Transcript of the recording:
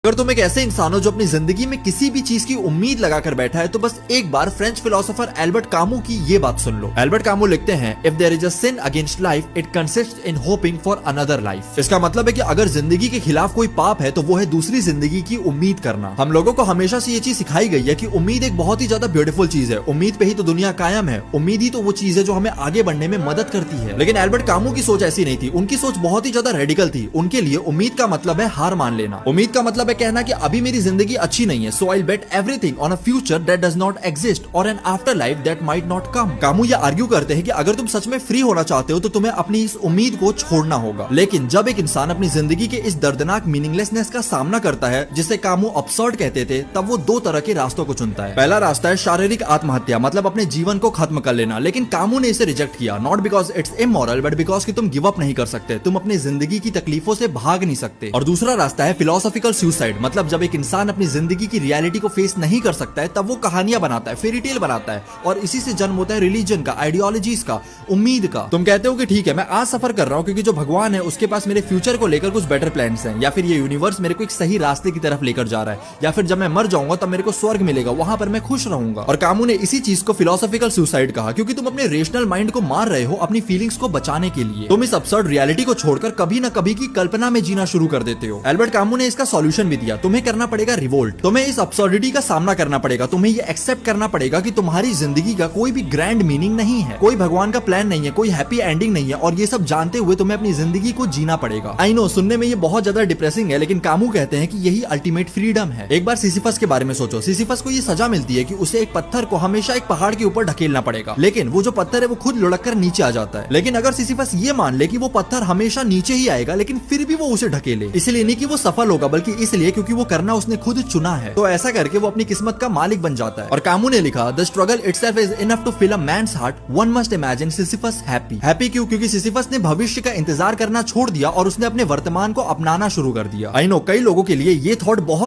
अगर तुम एक ऐसे इंसान हो जो अपनी जिंदगी में किसी भी चीज की उम्मीद लगाकर बैठा है तो बस एक बार फ्रेंच फिलोसोफर एल्बर्ट कामू की ये बात सुन लो। एल्बर्ट कामू लिखते हैं, if there is a sin against life it consists in hoping for another life. इसका मतलब है कि अगर जिंदगी के खिलाफ कोई पाप है तो वो है दूसरी जिंदगी की उम्मीद करना। हम लोगों को हमेशा से ये चीज सिखाई गई है कि उम्मीद एक बहुत ही ज्यादा ब्यूटीफुल चीज है। उम्मीद पे ही तो दुनिया कायम है। उम्मीद ही तो वो चीज है जो हमें आगे बढ़ने में मदद करती है। लेकिन एल्बर्ट कामू की सोच ऐसी नहीं थी। उनकी सोच बहुत ही ज्यादा रेडिकल थी। उनके लिए उम्मीद का मतलब है हार मान लेना। उम्मीद का मतलब है कहना कि अभी मेरी जिंदगी अच्छी नहीं है, so I bet everything on a future that does not exist और an after life that might not come. Camus ये आर्ग्यू करते हैं कि अगर तुम सच में फ्री होना चाहते हो तो तुम्हें अपनी इस उम्मीद को छोड़ना होगा। लेकिन जब एक इंसान अपनी जिंदगी के इस दर्दनाक मीनिंगलेसनेस का सामना करता है, जिसे कामू अब्सर्ड कहते थे, तब वो दो तरह के रास्तों को चुनता है। पहला रास्ता है शारीरिक आत्महत्या, मतलब अपने जीवन को खत्म कर लेना। लेकिन कामू ने इसे रिजेक्ट किया, not because it's immoral but because कि तुम गिव अप नहीं कर सकते, तुम अपनी जिंदगी की तकलीफों से भाग नहीं सकते। और दूसरा रास्ता है फिलोसॉफिकल सुसाइड, मतलब जब एक इंसान अपनी जिंदगी की रियलिटी को फेस नहीं कर सकता है तब वो कहानियां बनाता है, फेरी टेल बनाता है, और इसी से जन्म होता है रिलीजन का, आइडियोलॉजीज का, उम्मीद का। तुम कहते हो कि ठीक है, मैं आज सफर कर रहा हूं क्योंकि जो भगवान है उसके पास मेरे फ्यूचर को लेकर कुछ बेटर प्लान्स हैं, या फिर ये यूनिवर्स मेरे को एक सही रास्ते की तरफ लेकर जा रहा है, या फिर जब मैं मर जाऊंगा तब मेरे को स्वर्ग मिलेगा, वहां पर मैं खुश रहूंगा। और कामू ने इसी चीज को फिलोसॉफिकल सुसाइड कहा, क्योंकि तुम अपने रेशनल माइंड को मार रहे हो अपनी फीलिंग्स को बचाने के लिए। तुम इस अब्सर्ड रियलिटी को छोड़कर कभी ना कभी की कल्पना में जीना शुरू कर देते हो। एल्बर्ट कामू ने इसका सॉल्यूशन भी दिया, तुम्हें करना पड़ेगा रिवोल्ट। तुम्हें इस अब्सर्डिटी का सामना करना पड़ेगा। तुम्हें ये एक्सेप्ट करना पड़ेगा कि तुम्हारी जिंदगी का कोई भी ग्रैंड मीनिंग नहीं है, कोई भगवान का प्लान नहीं है, कोई हैप्पी एंडिंग नहीं है, और ये सब जानते हुए तुम्हें अपनी जिंदगी को जीना पड़ेगा। आई नो, सुनने में ये बहुत ज्यादा डिप्रेसिंग है, लेकिन कामू कहते हैं कि यही अल्टीमेट फ्रीडम है। एक बार सिसिफस के बारे में सोचो। सिसिफस को ये सजा मिलती है कि उसे एक पत्थर को हमेशा एक पहाड़ के ऊपर ढकेलना पड़ेगा, लेकिन वो जो पत्थर है वो खुद लुढ़क कर नीचे आ जाता है। लेकिन अगर सिसिफस ये मान ले कि वो पत्थर हमेशा नीचे ही आएगा, लेकिन फिर भी वो उसे ढकेले, इसलिए नहीं कि वो सफल होगा, बल्कि इसलिए क्योंकि वो करना उसने खुद चुना है। तो ऐसा करके वो अपनी किस्मत का मालिक बन जाता है। और कामू ने लिखा, the struggle itself is enough to fill a man's heart, one must imagine Sisyphus happy. Happy क्यों? क्योंकि सिसिफस ने भविष्य का इंतजार करना छोड़ दिया और उसने अपने वर्तमान को अपनाना शुरू कर दिया। आई नो, कई लोगों के लिए ये थॉट बहुत